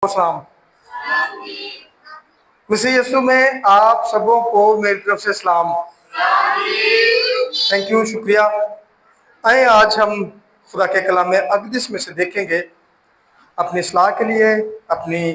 सलाम। मसीह यीशु में आप सबों को मेरी तरफ से सलाम। थैंक यू, शुक्रिया। आए आज हम खुदा के कलाम में अक़दस में से देखेंगे अपनी इस्लाह के लिए, अपनी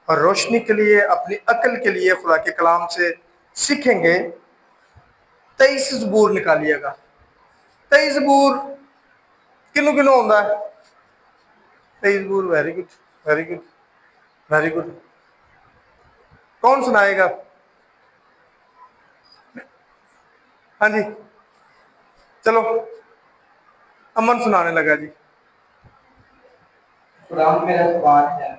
रोशनी के लिए, अपनी अक्ल के लिए खुदा के कलाम से सीखेंगे। 23 ज़बूर निकालिएगा। 23 ज़बूर किनू किनू होता है? 23 ज़बूर, very good, very good, very good. कौन सुनाएगा? हाँ जी, चलो अमन सुनाने लगा जी। खुदावंद मेरा जुबान है,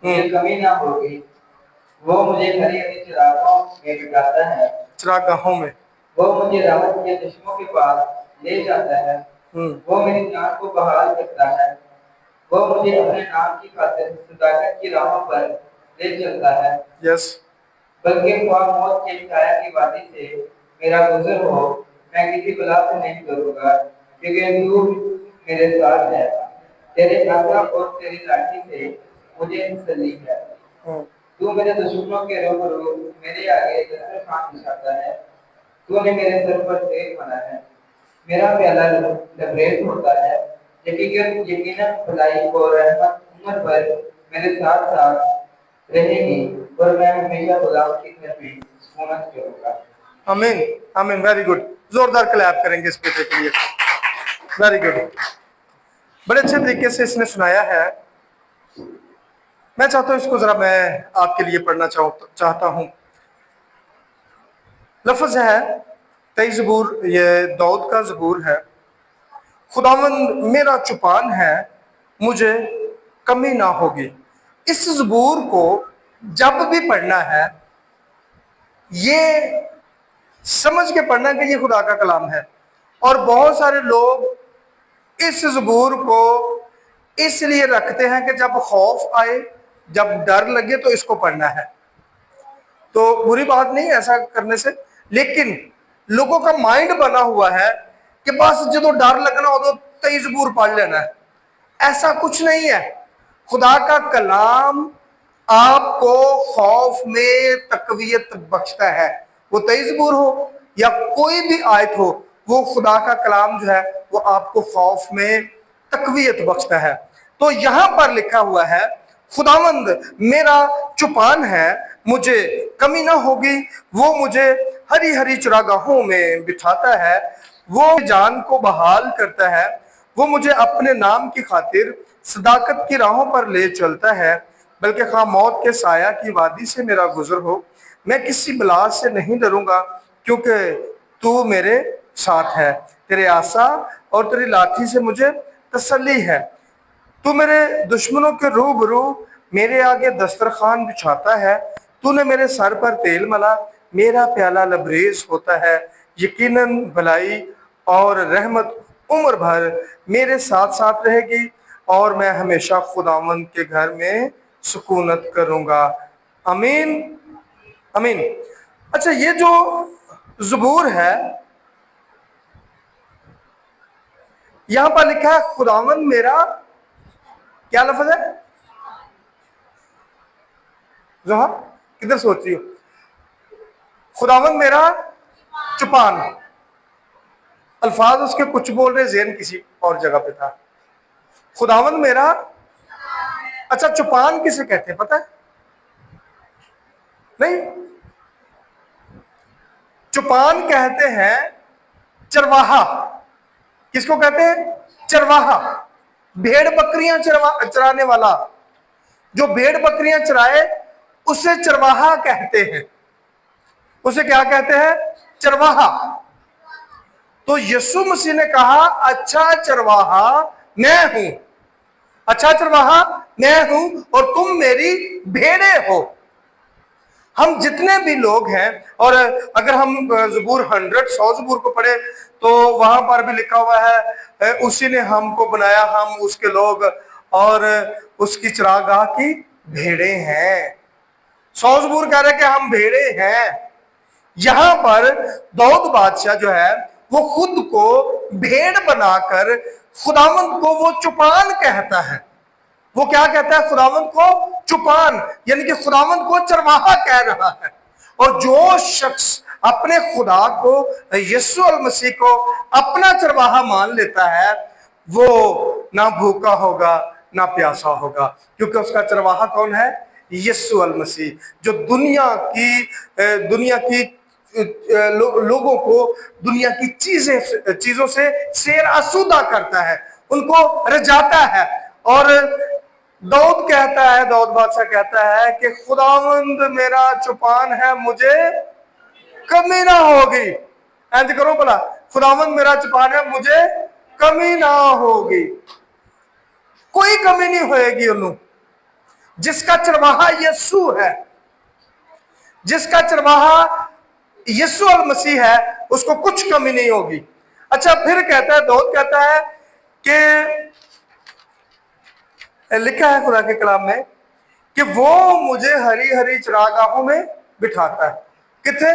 मुझे कमी ना होगी। वो मुझे हरी हरी चरागाहों में वो मुझे राहत के चश्मों के पास ले जाता है। वो मेरी जान को बहाल करता है। वो मुझे अपने नाम की खातिर सदाकत की राहों पर ले चलता है। यस। बल्कि ख्वाह मौत के छाया की वादी से मेरा गुजर हो, मैं किसी बला से नहीं डरूंगा, क्योंकि तू मेरे साथ है। तेरे आज्ञा और तेरी लाठी से मुझे तसल्ली है। तू मेरे दुश्मनों के रूबरू मेरे आगे दस्तरखान बिछाता है। तूने मेरे सर पर तेल बना है। मेरा प्याला लबरेज होता है। यकीनन भलाई और रहमत उम्र भर मेरे साथ साथ रहेगी और मैं हमेशा खुदा के घर में सुकूनत करूंगा। आमीन, आमीन, वेरी गुड। जोरदार क्लैप करेंगे इस बेटे के लिए। वेरी गुड, बड़े अच्छे तरीके से इसने सुनाया है। मैं चाहता हूँ इसको जरा मैं आपके लिए पढ़ना चाहता हूँ। लफ्ज है 23 ज़बूर, ये दाऊद का ज़बूर है। खुदावंद मेरा चुपान है, मुझे कमी ना होगी। इस ज़बूर को जब भी पढ़ना है, ये समझ के पढ़ना कि ये खुदा का कलाम है। और बहुत सारे लोग इस ज़बूर को इसलिए रखते हैं कि जब खौफ आए, जब डर लगे तो इसको पढ़ना है। तो बुरी बात नहीं ऐसा करने से, लेकिन लोगों का माइंड बना हुआ है कि बस जो डर लगना हो तो 23 ज़बूर पढ़ लेना है। ऐसा कुछ नहीं है। खुदा का कलाम आपको खौफ में तकवीयत बख्शता है। वो 23 ज़बूर हो या कोई भी आयत हो, वो खुदा का कलाम जो है वो आपको खौफ में तकवीयत बख्शता है। तो यहां पर लिखा हुआ है, खुदावंद मेरा चुपान है, मुझे कमी ना होगी। वो मुझे हरी हरी चरागाहों में बिठाता है। वो जान को बहाल करता है। वो मुझे अपने नाम की खातिर सदाकत की राहों पर ले चलता है। बल्कि खा मौत के साया की वादी से मेरा गुजर हो, मैं किसी बला से नहीं डरूंगा, क्योंकि तू मेरे साथ है। तेरे आसा और तेरी लाठी से मुझे तसल्ली है। तू मेरे दुश्मनों के रूबरू मेरे आगे दस्तरखान बिछाता है। तूने मेरे सर पर तेल मला, मेरा प्याला लबरेज होता है। यकीनन भलाई और रहमत उम्र भर मेरे साथ साथ रहेगी और मैं हमेशा खुदावंद के घर में सुकूनत करूंगा। अमीन, अमीन। अच्छा, ये जो ज़बूर है, यहां पर लिखा है खुदावंद मेरा, क्या लफ्ज है जोहर, किधर सोच रही हो? खुदावंद मेरा चुपान। अल्फाज उसके कुछ बोल रहे, ज़हन किसी और जगह पे था। खुदावंद मेरा, अच्छा चुपान किसे कहते हैं पता है? नहीं, चुपान कहते हैं चरवाहा। किसको कहते हैं? चरवाहा। भेड़ बकरियां चराने वाला, जो भेड़ बकरियां चराए उसे चरवाहा कहते हैं। उसे क्या कहते हैं? चरवाहा। तो यीशु मसीह ने कहा, अच्छा चरवाहा मैं हूं, अच्छा चरवाहा मैं हूं और तुम मेरी भेड़े हो। हम जितने भी लोग हैं, और अगर हम ज़बूर 100 ज़बूर को पढ़े तो वहां पर भी लिखा हुआ है, उसी ने हमको बनाया, हम उसके लोग और उसकी चरागाह की भेड़े हैं। 100 ज़बूर कह रहे कि हम भेड़े हैं। यहां पर दाऊद बादशाह जो है वो खुद को भेड़ बनाकर खुदावंद को वो चुपान कहता है। वो क्या कहता है? खुदावंद को चुपान, यानी कि खुदावंद को चरवाहा कह रहा है। और जो शख्स अपने खुदा को, यीशु अल मसीह को अपना चरवाहा मान लेता है, वो ना भूखा होगा ना प्यासा होगा, क्योंकि उसका चरवाहा कौन है? यीशु अल मसीह, जो दुनिया की लोगों को दुनिया की चीजों से शेर आसूदा करता है, उनको रजाता है। और दाऊद कहता है, दाऊद बादशाह कहता है कि खुदावंद मेरा चुपान है, मुझे कमी ना होगी। ऐसे करो भला, खुदावंद मेरा चुपान है, मुझे कमी ना होगी। कोई कमी नहीं होएगी उन्होंने। जिसका चरवाहा यीशु है, जिसका चरवाहा यीशु और मसीह है, उसको कुछ कमी नहीं होगी। अच्छा, फिर कहता है, दाऊद कहता है कि लिखा है खुदा के कलाम में कि वो मुझे हरी हरी चरागाहों में बिठाता है। किथे?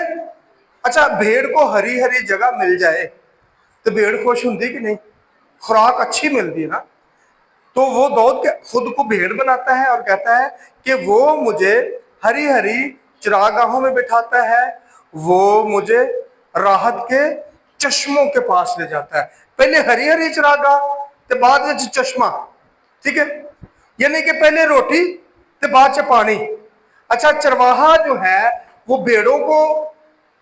अच्छा, भेड़ को हरी हरी जगह मिल जाए तो भेड़ खुश होती कि नहीं? खुराक अच्छी मिलती है ना। तो वो दाऊद के खुद को भेड़ बनाता है और कहता है कि वो मुझे हरी हरी चरागाहों में बिठाता है, वो मुझे राहत के चश्मों के पास ले जाता है। पहले हरी हरी चरागाह ते बाद में चश्मा, ठीक है, यानी कि पहले रोटी ते बाद से पानी। अच्छा, चरवाहा जो है वो भेड़ों को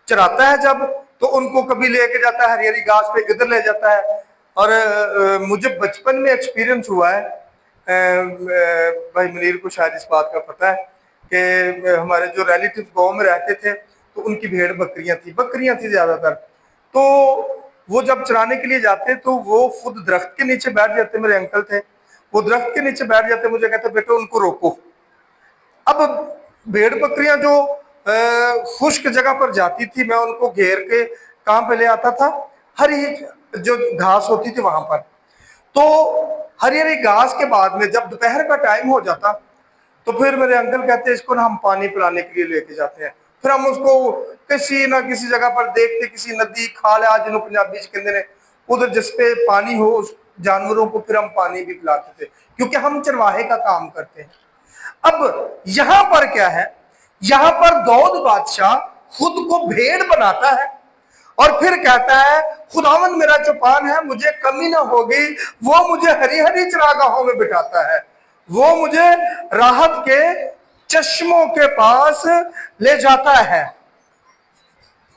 चराता है जब, तो उनको कभी लेके जाता है हरी हरी घास पे, इधर ले जाता है। और मुझे बचपन में एक्सपीरियंस हुआ है, भाई मुनीर को शायद इस बात का पता है कि हमारे जो रिलेटिव गांव में रहते थे तो उनकी भेड़ बकरियां थी ज्यादातर। तो वो जब चराने के लिए जाते तो वो खुद दरख्त के नीचे बैठ जाते, मेरे अंकल थे, वो दरख्त के नीचे बैठ जाते, मुझे कहते बेटे उनको रोको। अब भेड़ बकरियां जो खुश्क जगह पर जाती थी, मैं उनको घेर के कहां पे ले आता था? हरी जो घास होती थी वहां पर। तो हरी हरी घास के बाद में जब दोपहर का टाइम हो जाता तो फिर मेरे अंकल कहते इसको ना हम पानी पिलाने के लिए लेके जाते हैं। फिर हम उसको किसी ना किसी जगह पर देखते, किसी नदी खाल आज जिन्होंने पंजाबी कहते हैं, उधर जिसपे पानी हो उस जानवरों को फिर हम पानी भी पिलाते थे, क्योंकि हम चरवाहे का काम करते हैं। अब यहां पर क्या है? यहां पर दाऊद बादशाह खुद को भेड़ बनाता है और फिर कहता है खुदावंद मेरा चौपान है, मुझे कमी ना होगी, वो मुझे हरी हरी चरागाहों में बिठाता है, वो मुझे राहत के चश्मों के पास ले जाता है,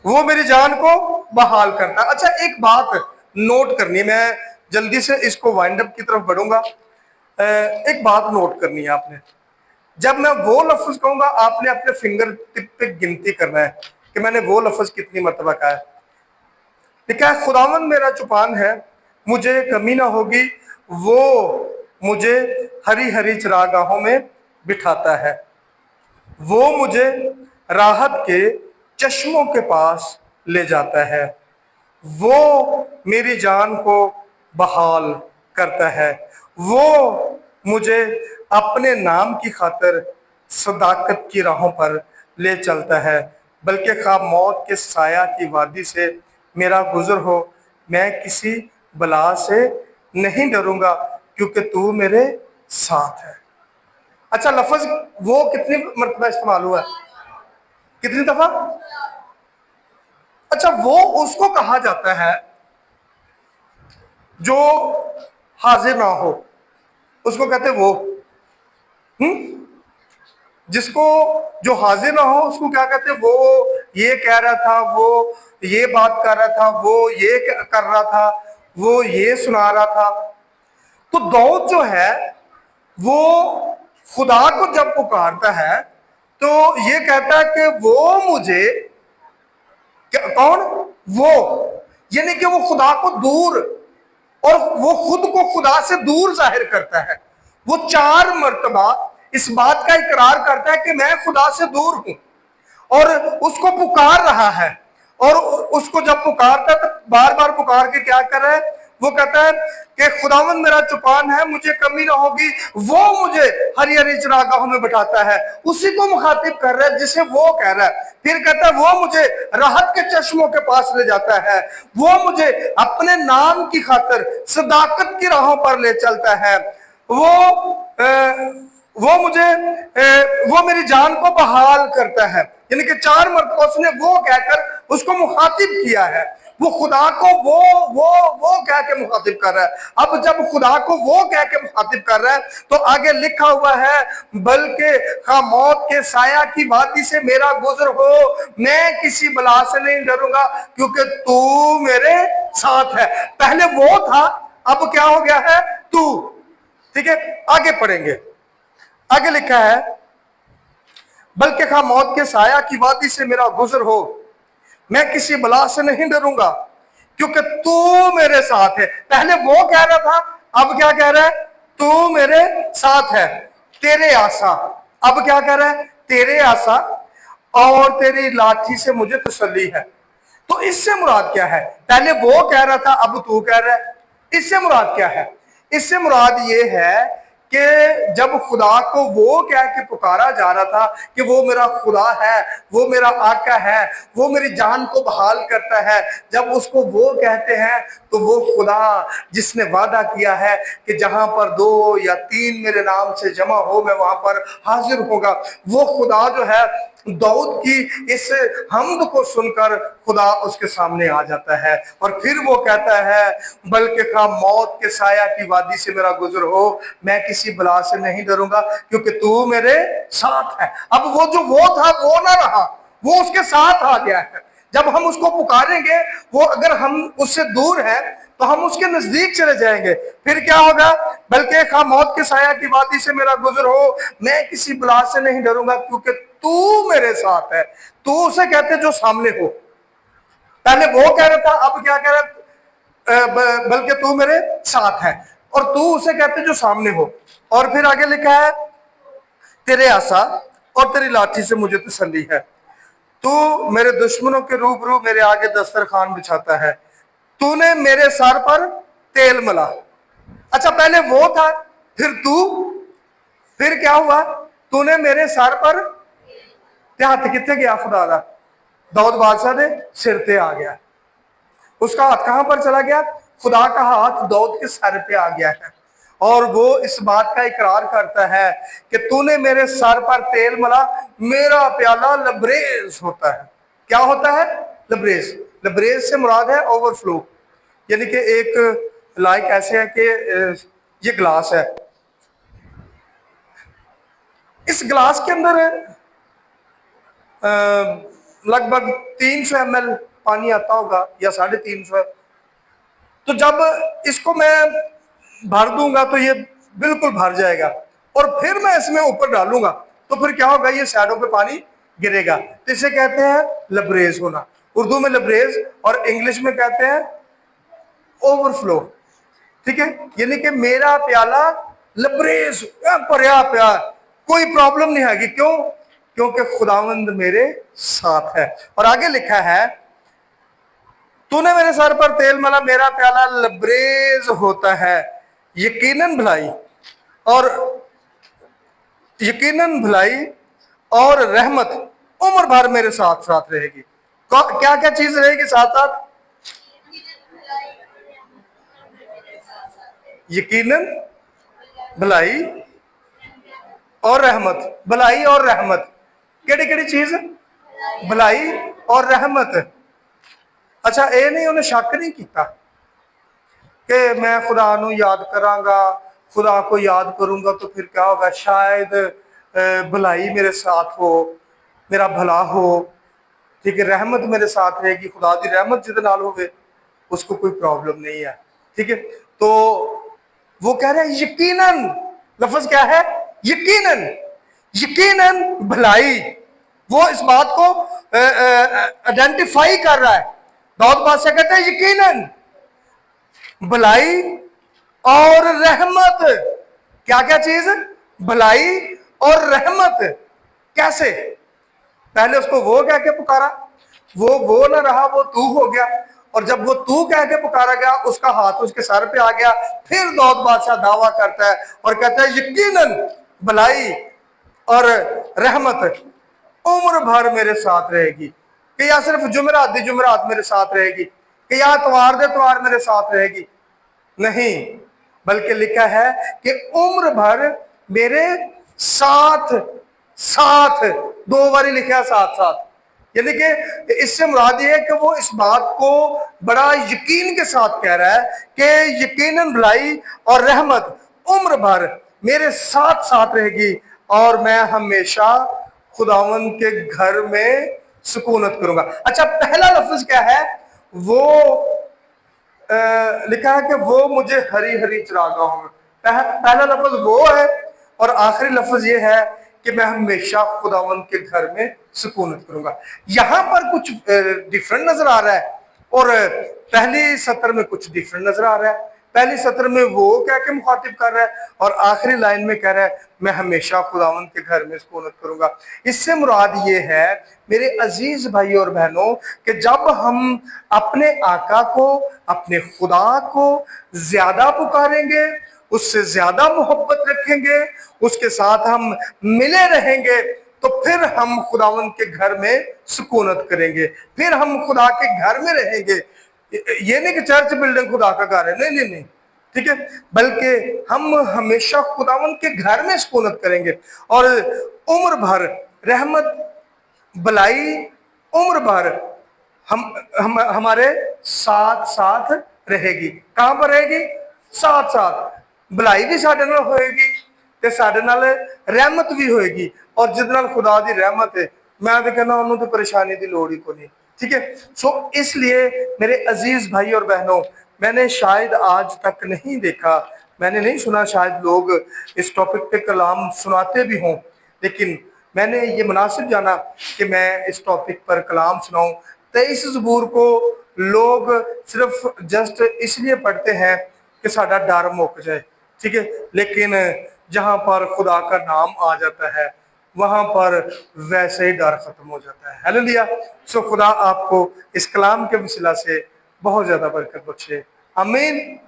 वो मेरी जान को बहाल करता है। अच्छा, एक बात नोट करनी, मैं जल्दी से इसको वाइंड अप की तरफ बढ़ूंगा। एक बात नोट करनी है आपने, जब मैं वो लफ्ज कहूंगा आपने अपने फिंगर टिप पे गिनती करना है कि मैंने वो लफ्ज कितनी मरतबा कहा है। लिखा है खुदावंद मेरा चौपान है, मुझे कमी ना होगी, वो मुझे हरी हरी चरागाहों में बिठाता है, वो मुझे राहत के चश्मों के पास ले जाता है, वो मेरी जान को बहाल करता है, वो मुझे अपने नाम की खातिर सदाकत की राहों पर ले चलता है, बल्कि खा मौत के साया की वादी से मेरा गुजर हो, मैं किसी बला से नहीं डरूंगा, क्योंकि तू मेरे साथ है। अच्छा, लफ्ज वो कितनी मरतबा इस्तेमाल हुआ है? कितनी दफा? अच्छा, वो उसको कहा जाता है जो हाजिर ना हो, उसको कहते वो। जिसको जो हाजिर ना हो उसको क्या कहते? वो ये कह रहा था, वो ये बात कर रहा था, वो ये कर रहा था, वो ये सुना रहा था। तो दाऊद जो है वो खुदा को जब पुकारता है तो ये कहता है कि वो मुझे, कौन? वो, यानी कि वो खुदा को दूर, और वो खुद को खुदा से दूर जाहिर करता है। वो 4 मरतबा इस बात का इकरार करता है कि मैं खुदा से दूर हूं, और उसको पुकार रहा है। और उसको जब पुकारता है तो बार बार पुकार के क्या कर रहा है? वो कहता है कि खुदावंद मेरा चौपान है, मुझे कमी ना होगी, वो मुझे हरी हरी चरागाहों में बिठाता है। उसी को मुखातिब कर रहा है जिसे वो कह रहा है। फिर कहता है वो मुझे राहत के चश्मों के पास ले जाता है, वो मुझे अपने नाम की खातिर सदाकत की राहों पर ले चलता है, वो वो मुझे वो मेरी जान को बहाल करता है। यानी कि 4 मरतबा उसने वो कहकर उसको मुखातिब किया है। वो खुदा को वो कह के मुखातिब कर रहा है। अब जब खुदा को वो कह के मुखातिब कर रहा है तो आगे लिखा हुआ है, बल्कि हाँ मौत के साया की वादी से मेरा गुजर हो, मैं किसी बला से नहीं डरूंगा क्योंकि तू मेरे साथ है। पहले वो था, अब क्या हो गया है? तू। ठीक है, आगे पढ़ेंगे। आगे लिखा है, बल्कि खा मौत के साया की वादी से मेरा गुजर हो, मैं किसी बला से नहीं डरूंगा क्योंकि तू मेरे साथ है। पहले वो कह रहा था, अब क्या कह रहा है? तू मेरे साथ है। तेरे आसा, अब क्या कह रहा है? तेरे आसा और तेरी लाठी से मुझे तसल्ली है। तो इससे मुराद क्या है? पहले वो कह रहा था, अब तू कह रहा है। इससे मुराद क्या है? इससे मुराद ये है कि जब खुदा को वो कह के पुकारा जा रहा था कि वो मेरा खुदा है, वो मेरा आका है, वो मेरी जान को बहाल करता है, जब उसको वो कहते हैं तो वो खुदा जिसने वादा किया है कि जहां पर 2 या 3 मेरे नाम से जमा हो मैं वहां पर हाजिर होगा, वो खुदा जो है दाऊद की इस हम्द को सुनकर खुदा उसके सामने आ जाता है और फिर वो कहता है, बल्कि खा मौत के साया की वादी से मेरा गुजर हो, मैं किसी बला से नहीं डरूंगा क्योंकि तू मेरे साथ है। अब वो जो वो था वो ना रहा, वो उसके साथ आ गया है। जब हम उसको पुकारेंगे, वो अगर हम उससे दूर हैं तो हम उसके नजदीक चले जाएंगे। फिर क्या होगा? बल्कि खा मौत के साया की वादी से मेरा गुजर हो, मैं किसी बला से नहीं डरूंगा क्योंकि तू मेरे साथ है। तू उसे कहते जो सामने हो। पहले वो कह रहा था, अब क्या कह रहा? बल्कि तू मेरे साथ है, और तू उसे कहते जो सामने हो। और फिर आगे लिखा है, तेरे आसा और तेरी लाठी से मुझे तसल्ली है। तू मेरे दुश्मनों के रूबरू मेरे आगे दस्तरखान बिछाता है। तूने मेरे सर पर तेल मला। अच्छा, पहले वो था, फिर तू, फिर क्या हुआ? तूने मेरे सर पर हाथ कितने गया? खुदा दा दाऊद बादशाह दे सिर पे आ गया। उसका हाथ कहां पर चला गया? खुदा का हाथ दाऊद के सर पे आ गया है और वो इस बात का इकरार करता है कि तूने मेरे सर पर तेल मला, मेरा प्याला लबरेज होता है। क्या होता है? लबरेज। लबरेज से मुराद है ओवरफ्लो। यानी कि एक लाइक ऐसे है कि ये ग्लास है, इस ग्लास के अंदर लगभग 300 ml पानी आता होगा या 350। तो जब इसको मैं भर दूंगा तो ये बिल्कुल भर जाएगा, और फिर मैं इसमें ऊपर डालूंगा तो फिर क्या होगा? ये साइडों पे पानी गिरेगा। तो इसे कहते हैं लबरेज होना। उर्दू में लबरेज और इंग्लिश में कहते हैं ओवरफ्लो। ठीक है, यानी कि मेरा प्याला लबरेज भरया प्या, कोई प्रॉब्लम नहीं आएगी। क्यों? क्योंकि खुदावंद मेरे साथ है। और आगे लिखा है, तूने मेरे सर पर तेल मला, मेरा प्याला लबरेज होता है। यकीनन भलाई और यकीनन भलाई और रहमत उम्र भर मेरे साथ साथ रहेगी। क्या क्या चीज रहेगी साथ साथ? यकीनन भलाई और रहमत। भलाई और रहमत केड़ी केड़ी चीज? भलाई और रहमत। अच्छा, ये नहीं, उन्हें शक नहीं किया कि मैं खुदा नू याद करांगा, खुदा को याद करूंगा तो फिर क्या होगा? शायद भलाई मेरे साथ हो, मेरा भला हो। ठीक है, रहमत मेरे साथ रहेगी, खुदा की रहमत जिद नाल होवे उसको कोई प्रॉब्लम नहीं है। ठीक है, तो वो कह रहे हैं यकीनन। लफ्ज क्या है? यकीनन। यकीनन भलाई। वो इस बात को आइडेंटिफाई कर रहा है। दाऊद बादशाह कहते हैं यकीनन भलाई और रहमत। क्या क्या चीज? भलाई और रहमत। कैसे? पहले उसको वो कह के पुकारा, वो ना रहा, वो तू हो गया, और जब वो तू कह के पुकारा गया उसका हाथ उसके सर पे आ गया। फिर दाऊद बादशाह दावा करता है और कहता है यकीनन भलाई और रहमत उम्र भर मेरे साथ रहेगी। कि या सिर्फ जुमेरात दी जुमेरात मेरे साथ रहेगी, कि या त्वार दे त्वार मेरे साथ रहेगी? नहीं, बल्कि लिखा है कि उम्र भर मेरे साथ साथ, 2 बारी लिखा साथ साथ, यानी कि इससे मुराद ये है कि वो इस बात को बड़ा यकीन के साथ कह रहा है कि यकीनन भलाई और रहमत उम्र भर मेरे साथ साथ रहेगी और मैं हमेशा खुदावन के घर में सुकूनत करूंगा। अच्छा, पहला लफ्ज क्या है? वो लिखा है कि वो मुझे हरी हरी चरागाहों में, पहला लफ्ज वो है और आखिरी लफ्ज ये है कि मैं हमेशा खुदावन के घर में सुकूनत करूंगा। यहां पर कुछ डिफरेंट नजर आ रहा है और पहली सत्र में कुछ डिफरेंट नजर आ रहा है। पहली सत्र में वो कह के मुखातिब कर रहा है और आखिरी लाइन में कह रहा है मैं हमेशा खुदावन के घर में सुकूनत करूंगा। इससे मुराद ये है मेरे अजीज भाई और बहनों कि जब हम अपने आका को, अपने खुदा को ज्यादा पुकारेंगे, उससे ज्यादा मोहब्बत रखेंगे, उसके साथ हम मिले रहेंगे, तो फिर हम खुदावन के घर में सुकूनत करेंगे, फिर हम खुदा के घर में रहेंगे। ये नहीं कि चर्च बिल्डिंग खुदा का घर है, नहीं नहीं नहीं, ठीक है, बल्कि हम हमेशा खुदावन के घर में सुकूनत करेंगे और उम्र भर रहमत भलाई उम्र भर हमारे साथ साथ रहेगी। कहां पर रहेगी? साथ साथ। भलाई भी साडे नाल होएगी ते साडे नाल रहमत भी होएगी, और जिस नाल खुदा दी रहमत है, मैं तो कहना उन्होंने तो परेशानी की लोड़ ही कोई नहीं, ठीक है। सो इसलिए मेरे अजीज भाई और बहनों, मैंने शायद आज तक नहीं देखा, मैंने नहीं सुना, शायद लोग इस टॉपिक पे कलाम सुनाते भी हों, लेकिन मैंने ये मुनासिब जाना कि मैं इस टॉपिक पर कलाम सुनाऊं। 23 ज़बूर को लोग सिर्फ जस्ट इसलिए पढ़ते हैं कि साडा डर मुक जाए, ठीक है, लेकिन जहां पर खुदा का नाम आ जाता है वहां पर वैसे ही डर खत्म हो जाता है। हालेलुया। सो खुदा आपको इस कलाम के वसीला से बहुत ज्यादा बरकत बख्शे। आमीन।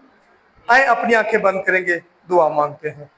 आए अपनी आंखें बंद करेंगे, दुआ मांगते हैं।